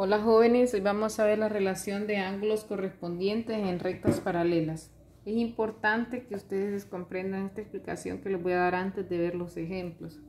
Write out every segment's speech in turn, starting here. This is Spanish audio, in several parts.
Hola jóvenes, hoy vamos a ver la relación de ángulos correspondientes en rectas paralelas. Es importante que ustedes comprendan esta explicación que les voy a dar antes de ver los ejemplos.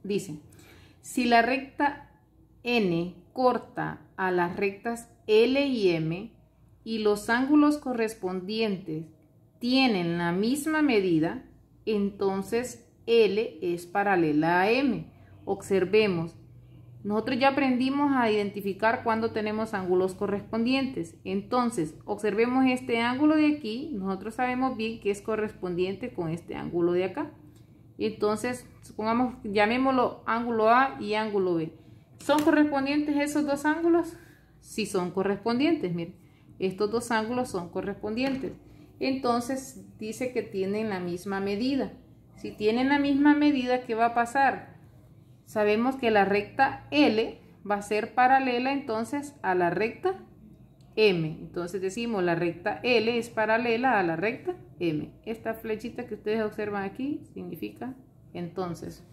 Dice, si la recta N corta a las rectas L y M y los ángulos correspondientes tienen la misma medida, entonces L es paralela a M. Observemos. Nosotros ya aprendimos a identificar cuando tenemos ángulos correspondientes. Entonces, observemos este ángulo de aquí. Nosotros sabemos bien que es correspondiente con este ángulo de acá. Entonces, supongamos, llamémoslo ángulo A y ángulo B. ¿Son correspondientes esos dos ángulos? Sí son correspondientes, miren. Estos dos ángulos son correspondientes. Entonces, dice que tienen la misma medida. Si tienen la misma medida, ¿qué va a pasar? Sabemos que la recta L va a ser paralela entonces a la recta M. Entonces decimos la recta L es paralela a la recta M. Esta flechita que ustedes observan aquí significa entonces.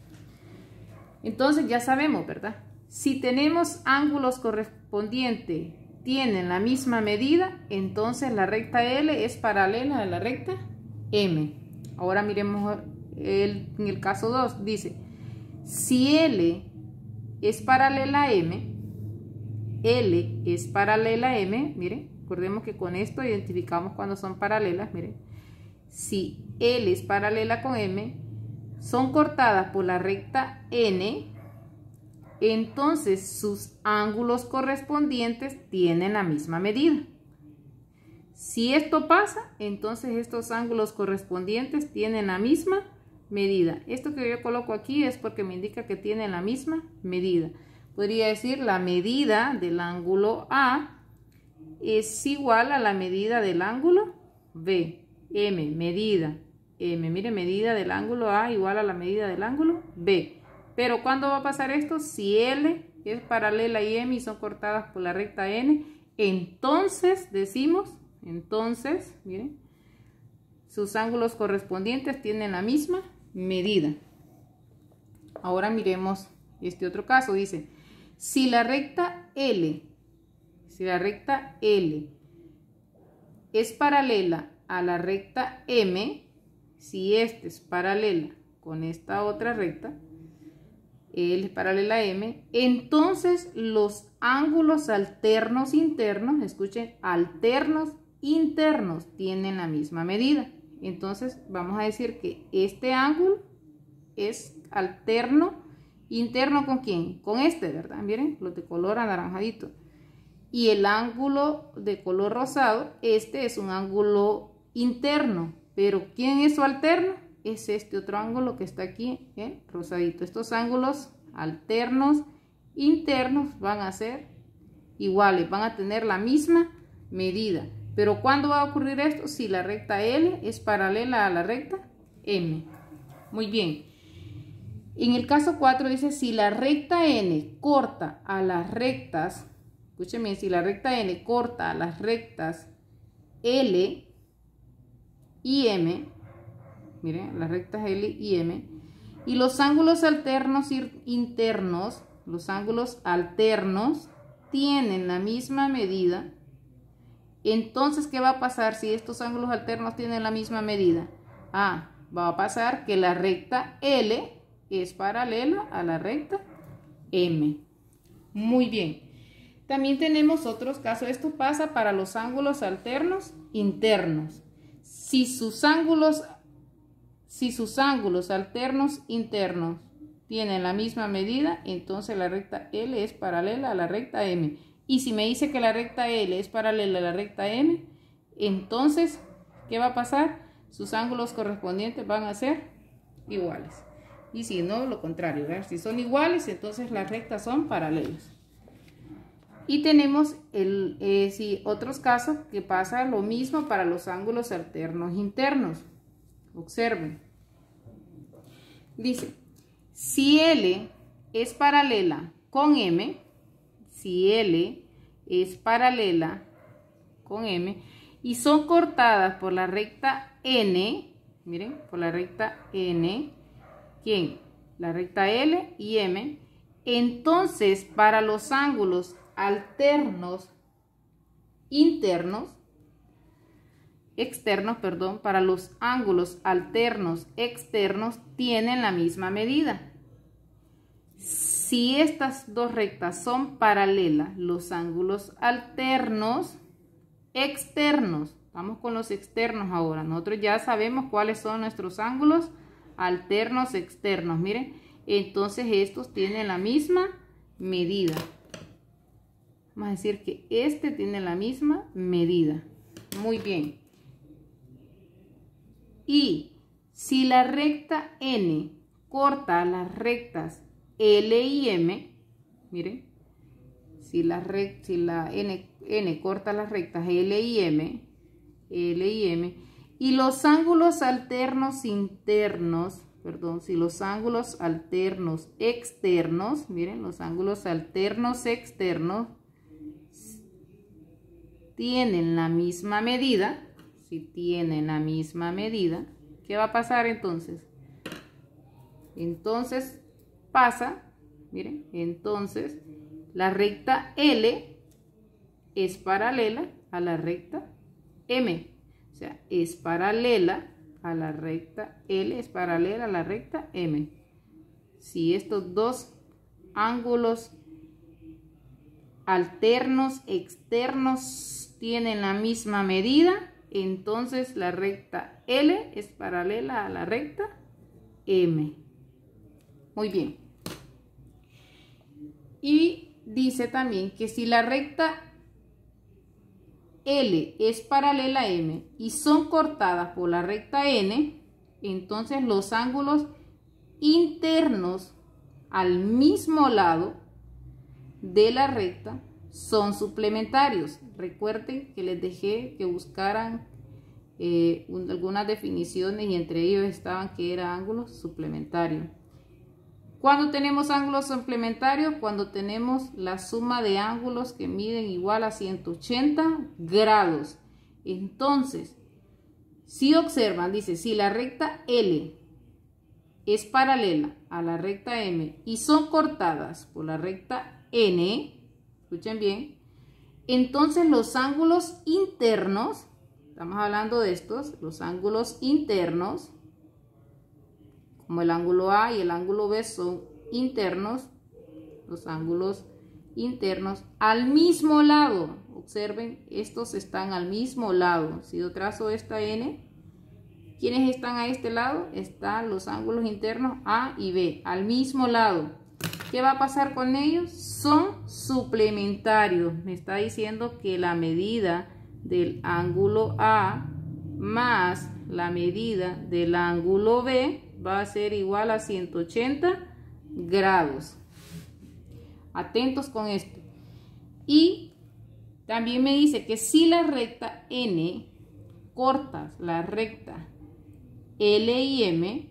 Entonces ya sabemos, ¿verdad? Si tenemos ángulos correspondientes, tienen la misma medida, entonces la recta L es paralela a la recta M. Ahora miremos en el caso 2, dice, si L es paralela a M, L es paralela a M, miren, recordemos que con esto identificamos cuando son paralelas, miren. Si L es paralela con M, son cortadas por la recta N, entonces sus ángulos correspondientes tienen la misma medida. Si esto pasa, entonces estos ángulos correspondientes tienen la misma medida. Esto que yo coloco aquí es porque me indica que tienen la misma medida. Podría decir la medida del ángulo A es igual a la medida del ángulo B. M, medida. M, mire, medida del ángulo A igual a la medida del ángulo B. Pero ¿cuándo va a pasar esto? Si L es paralela y M y son cortadas por la recta N, entonces decimos, miren, sus ángulos correspondientes tienen la misma medida. Ahora miremos este otro caso. Dice, si la recta L es paralela a la recta M, si esta es paralela con esta otra recta, L es paralela a M, entonces los ángulos alternos internos, escuchen, alternos internos tienen la misma medida. Entonces vamos a decir que este ángulo es alterno interno ¿con quién? Con este, ¿verdad? Miren, los de color anaranjadito. Y el ángulo de color rosado, este es un ángulo interno. Pero ¿quién es su alterno? Es este otro ángulo que está aquí, rosadito. Estos ángulos alternos internos van a ser iguales, van a tener la misma medida. Pero ¿cuándo va a ocurrir esto? Si la recta L es paralela a la recta M. Muy bien. En el caso 4 dice, si la recta N corta a las rectas, escúchenme, si la recta N corta a las rectas L y M, miren, las rectas L y M, y los ángulos alternos internos, los ángulos alternos tienen la misma medida, entonces, ¿qué va a pasar si estos ángulos alternos tienen la misma medida? Va a pasar que la recta L es paralela a la recta M. Muy bien. También tenemos otros casos. Esto pasa para los ángulos alternos internos. Si sus ángulos alternos internos tienen la misma medida, entonces la recta L es paralela a la recta M. Y si me dice que la recta L es paralela a la recta M, entonces, ¿qué va a pasar? Sus ángulos correspondientes van a ser iguales. Y si no, lo contrario, ¿verdad? Si son iguales, entonces las rectas son paralelas. Y tenemos otros casos que pasa lo mismo para los ángulos alternos internos. Observen. Dice, si L es paralela con M, si L es paralela con M y son cortadas por la recta N, miren, por la recta N, ¿quién? La recta L y M, entonces para los ángulos externos, para los ángulos alternos externos tienen la misma medida. Si estas dos rectas son paralelas, los ángulos alternos externos, vamos con los externos ahora, nosotros ya sabemos cuáles son nuestros ángulos alternos externos, miren, entonces estos tienen la misma medida. Vamos a decir que este tiene la misma medida. Muy bien. Y si la recta N corta las rectas L y M, miren, si la N corta las rectas L y M, y los ángulos alternos internos, si los ángulos alternos externos, miren, los ángulos alternos externos tienen la misma medida, si tienen la misma medida, ¿qué va a pasar entonces? Entonces pasa, miren, entonces la recta L es paralela a la recta M, o sea, es paralela a la recta L, es paralela a la recta M. Si estos dos ángulos alternos externos tienen la misma medida, entonces la recta L es paralela a la recta M. Muy bien. Y dice también que si la recta L es paralela a M y son cortadas por la recta N, entonces los ángulos internos al mismo lado de la recta son suplementarios. Recuerden que les dejé que buscaran algunas definiciones y entre ellos estaban que era ángulos suplementarios. ¿Cuándo tenemos ángulos suplementarios? Cuando tenemos la suma de ángulos que miden igual a 180 grados. Entonces, si observan, dice, si la recta L es paralela a la recta M y son cortadas por la recta N, escuchen bien, entonces los ángulos internos, estamos hablando de estos, los ángulos internos, como el ángulo A y el ángulo B son internos, los ángulos internos al mismo lado, observen, estos están al mismo lado. Si yo trazo esta N, ¿quiénes están a este lado? Están los ángulos internos A y B, al mismo lado. ¿Qué va a pasar con ellos? Son suplementarios. Me está diciendo que la medida del ángulo A más la medida del ángulo B va a ser igual a 180 grados. Atentos con esto. Y también me dice que si la recta N corta la recta L y M,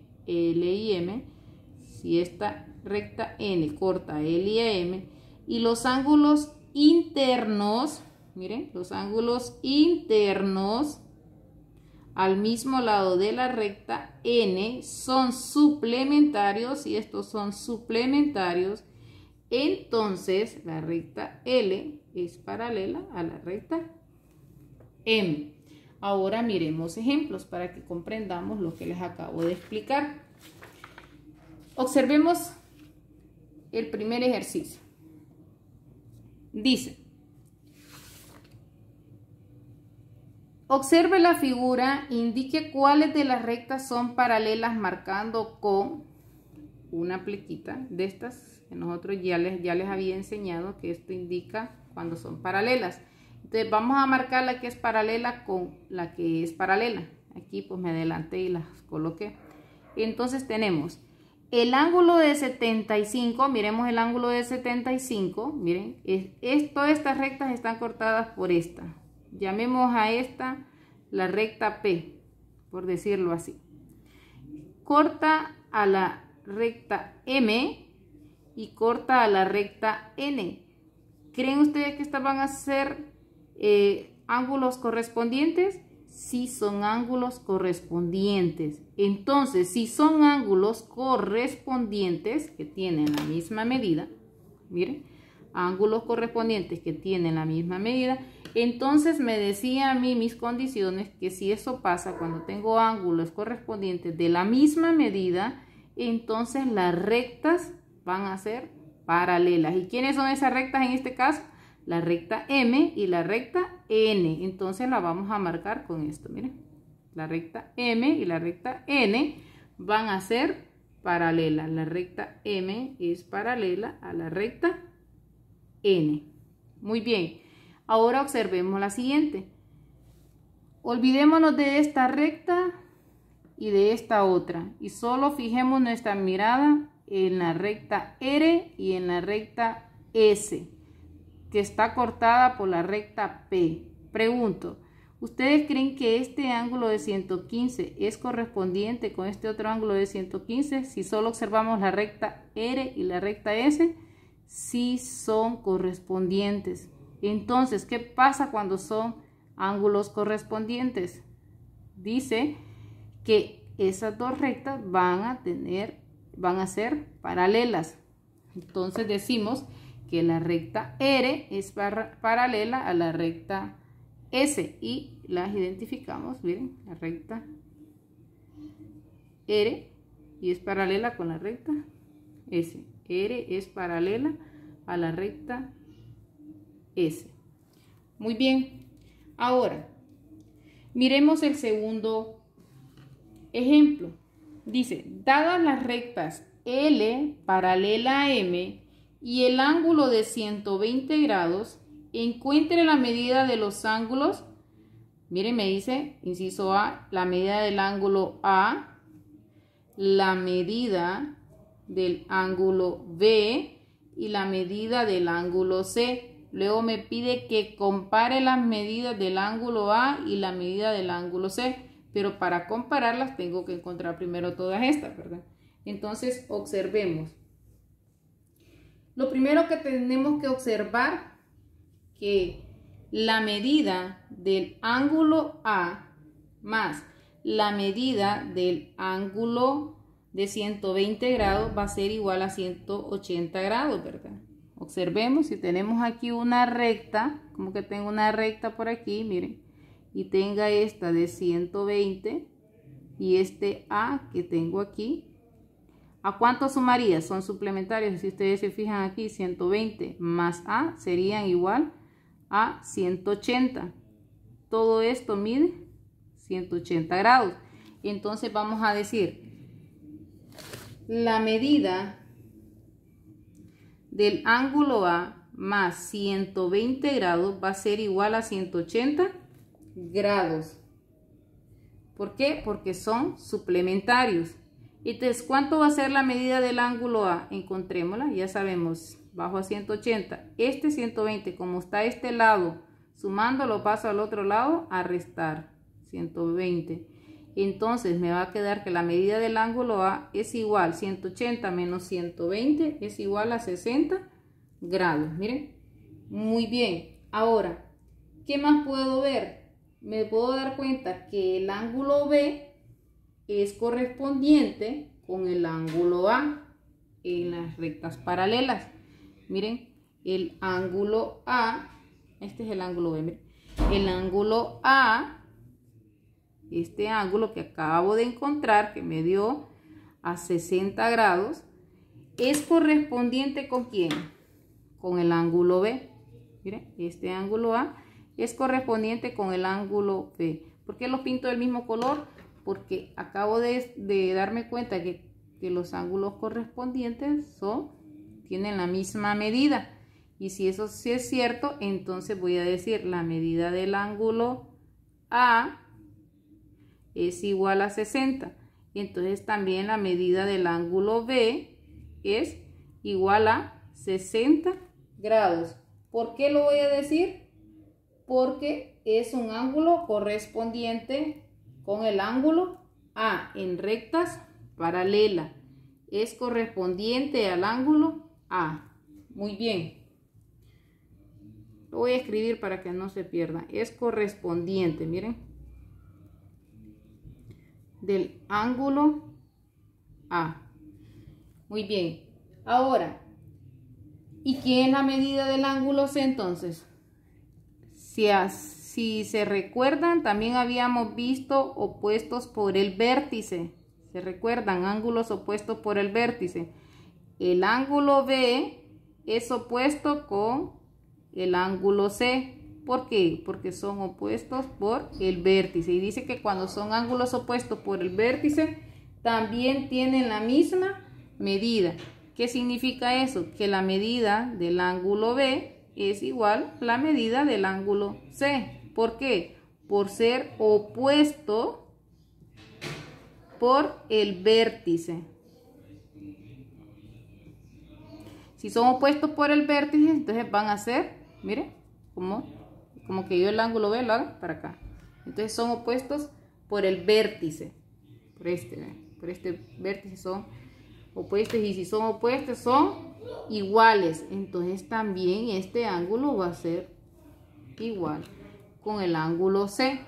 si esta recta N corta L y M y los ángulos internos, miren, los ángulos internos al mismo lado de la recta N son suplementarios y estos son suplementarios, entonces la recta L es paralela a la recta M. Ahora miremos ejemplos para que comprendamos lo que les acabo de explicar. Observemos el primer ejercicio. Dice: observe la figura, indique cuáles de las rectas son paralelas marcando con una plequita de estas que nosotros ya les había enseñado que esto indica cuando son paralelas. Entonces vamos a marcar la que es paralela con la que es paralela. Aquí pues me adelanté y las coloqué. Entonces tenemos el ángulo de 75, miremos el ángulo de 75, miren, todas estas rectas están cortadas por esta. Llamemos a esta la recta P, por decirlo así. Corta a la recta M y corta a la recta N. ¿Creen ustedes que estas van a ser ángulos correspondientes? Sí, son ángulos correspondientes. Entonces, si son ángulos correspondientes que tienen la misma medida, miren, ángulos correspondientes que tienen la misma medida. Entonces me decía a mí mis condiciones que si eso pasa cuando tengo ángulos correspondientes de la misma medida, entonces las rectas van a ser paralelas. ¿Y quiénes son esas rectas en este caso? La recta M y la recta N. Entonces la vamos a marcar con esto, miren. La recta M y la recta N van a ser paralelas. La recta M es paralela a la recta N. Muy bien. Ahora observemos la siguiente. Olvidémonos de esta recta y de esta otra. Y solo fijemos nuestra mirada en la recta R y en la recta S, que está cortada por la recta P. Pregunto, ¿ustedes creen que este ángulo de 115 es correspondiente con este otro ángulo de 115? Si solo observamos la recta R y la recta S, sí son correspondientes. Entonces, ¿qué pasa cuando son ángulos correspondientes? Dice que esas dos rectas van a ser paralelas. Entonces decimos que la recta R es paralela a la recta S y las identificamos. Miren, la recta R y es paralela con la recta S. R es paralela a la recta S. Muy bien. Ahora, miremos el segundo ejemplo. Dice, dadas las rectas L paralela a M y el ángulo de 120 grados, encuentre la medida de los ángulos. Miren, me dice, inciso A, la medida del ángulo A, la medida del ángulo B y la medida del ángulo C. Luego me pide que compare las medidas del ángulo A y la medida del ángulo C. Pero para compararlas tengo que encontrar primero todas estas, ¿verdad? Entonces observemos. Lo primero que tenemos que observar que la medida del ángulo A más la medida del ángulo de 120 grados va a ser igual a 180 grados, ¿verdad? Observemos, si tenemos aquí una recta, como que tengo una recta por aquí, miren, y tenga esta de 120 y este A que tengo aquí, ¿a cuánto sumaría? Son suplementarios. Si ustedes se fijan aquí, 120 más A serían igual a 180. Todo esto mide 180 grados. Entonces vamos a decir, la medida del ángulo A más 120 grados va a ser igual a 180 grados. ¿Por qué? Porque son suplementarios. Entonces, ¿cuánto va a ser la medida del ángulo A? Encontrémosla, ya sabemos, bajo a 180. Este 120, como está a este lado, sumando lo paso al otro lado, a restar 120. Entonces me va a quedar que la medida del ángulo A es igual, 180 menos 120 es igual a 60 grados. Miren, muy bien. Ahora, ¿qué más puedo ver? Me puedo dar cuenta que el ángulo B es correspondiente con el ángulo A en las rectas paralelas. Miren, el ángulo A, este es el ángulo B, miren. El ángulo A, este ángulo que acabo de encontrar, que me dio a 60 grados, es correspondiente ¿con quién? Con el ángulo B. Miren, este ángulo A es correspondiente con el ángulo B. ¿Por qué los pinto del mismo color? Porque acabo de darme cuenta que los ángulos correspondientes tienen la misma medida. Y si eso sí es cierto, entonces voy a decir la medida del ángulo A es igual a 60. Y entonces también la medida del ángulo B es igual a 60 grados. ¿Por qué lo voy a decir? Porque es un ángulo correspondiente con el ángulo A en rectas paralelas. Es correspondiente al ángulo A. Muy bien. Lo voy a escribir para que no se pierda. Es correspondiente, miren, del ángulo A. Muy bien. Ahora, ¿Y quién es la medida del ángulo C entonces? Si se recuerdan, también habíamos visto opuestos por el vértice. ¿Se recuerdan? Ángulos opuestos por el vértice. El ángulo B es opuesto con el ángulo C. ¿Por qué? Porque son opuestos por el vértice. Y dice que cuando son ángulos opuestos por el vértice, también tienen la misma medida. ¿Qué significa eso? Que la medida del ángulo B es igual a la medida del ángulo C. ¿Por qué? Por ser opuesto por el vértice. Si son opuestos por el vértice, entonces van a ser, miren, como que yo el ángulo B lo hago para acá. Entonces son opuestos por el vértice. Por este vértice son opuestos, y si son opuestos son iguales. Entonces también este ángulo va a ser igual con el ángulo C.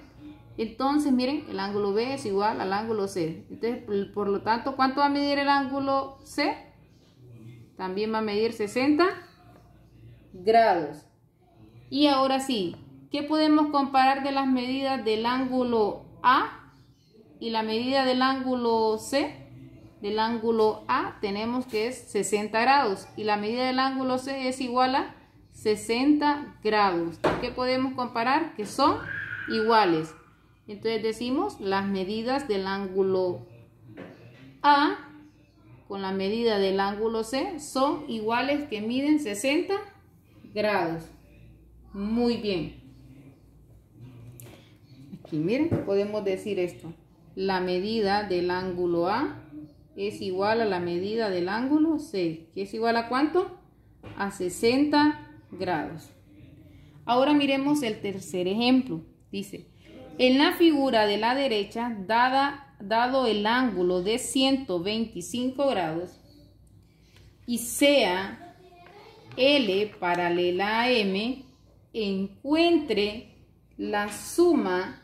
Entonces miren, el ángulo B es igual al ángulo C. Entonces, por lo tanto, ¿cuánto va a medir el ángulo C? También va a medir 60 grados. Y ahora sí, ¿qué podemos comparar de las medidas del ángulo A y la medida del ángulo C? Del ángulo A tenemos que es 60 grados y la medida del ángulo C es igual a 60 grados. ¿Qué podemos comparar? Que son iguales. Entonces decimos las medidas del ángulo A con la medida del ángulo C son iguales, que miden 60 grados. Muy bien. Aquí miren, podemos decir esto. La medida del ángulo A es igual a la medida del ángulo C, que es igual a ¿cuánto? A 60 grados. Ahora miremos el tercer ejemplo. Dice, en la figura de la derecha, dado el ángulo de 125 grados y sea L paralela a M, encuentre la suma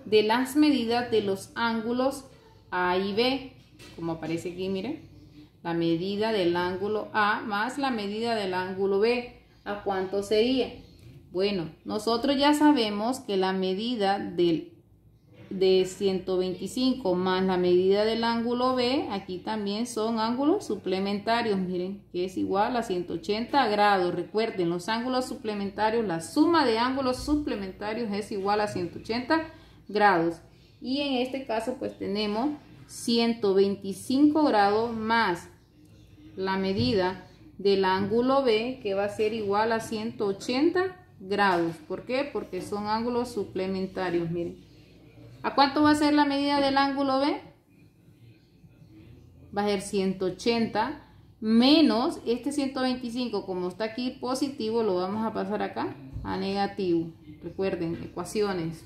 de las medidas de los ángulos A y B, como aparece aquí, miren, la medida del ángulo A más la medida del ángulo B. ¿A cuánto sería? Bueno, nosotros ya sabemos que la medida de 125 más la medida del ángulo B, aquí también son ángulos suplementarios, miren, que es igual a 180 grados. Recuerden, los ángulos suplementarios, la suma de ángulos suplementarios es igual a 180 grados. Y en este caso pues tenemos 125 grados más la medida del ángulo B, que va a ser igual a 180 grados. ¿Por qué? Porque son ángulos suplementarios, miren. ¿A cuánto va a ser la medida del ángulo B? Va a ser 180 menos este 125, como está aquí positivo, lo vamos a pasar acá a negativo. Recuerden, ecuaciones.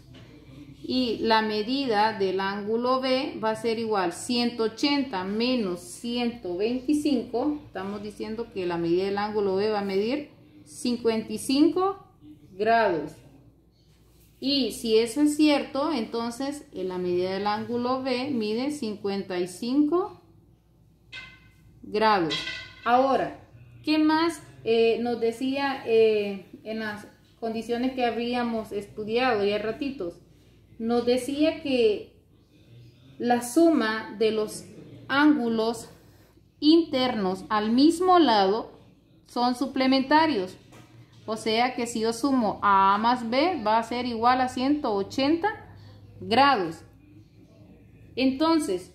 Y la medida del ángulo B va a ser igual 180 menos 125. Estamos diciendo que la medida del ángulo B va a medir 55 grados. Y si eso es cierto, entonces la medida del ángulo B mide 55 grados. Ahora, ¿qué más nos decía en las condiciones que habíamos estudiado ya ratitos? Nos decía que la suma de los ángulos internos al mismo lado son suplementarios. O sea que si yo sumo A más B va a ser igual a 180 grados. Entonces,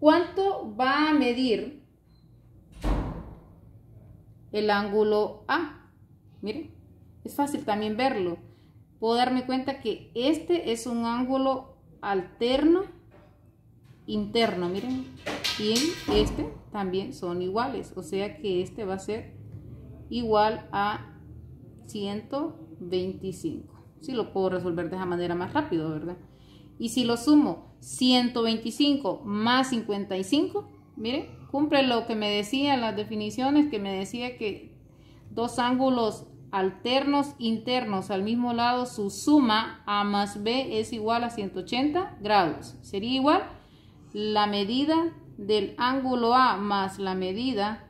¿cuánto va a medir el ángulo A? Miren, es fácil también verlo. Puedo darme cuenta que este es un ángulo alterno interno, miren, y este también son iguales, o sea que este va a ser igual a 125. Si lo puedo resolver de esa manera más rápido, ¿verdad? Y si lo sumo 125 más 55, miren, cumple lo que me decía en las definiciones, que me decía que dos ángulos alternos internos al mismo lado, su suma A más B es igual a 180 grados. Sería igual la medida del ángulo A más la medida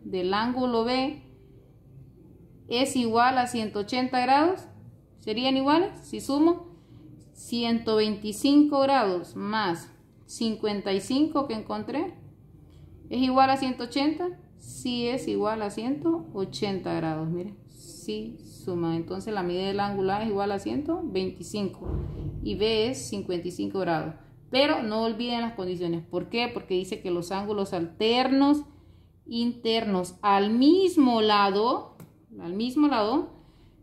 del ángulo B es igual a 180 grados, serían iguales. Si sumo 125 grados más 55 que encontré, ¿es igual a 180? Sí, es igual a 180 grados. Miren, sí suma. Entonces la medida del ángulo A es igual a 125 y B es 55 grados. Pero no olviden las condiciones. ¿Por qué? Porque dice que los ángulos alternos internos al mismo lado,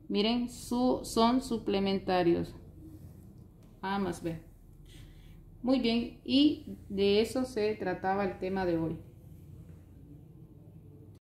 miren, son suplementarios. A más B. Muy bien, y de eso se trataba el tema de hoy.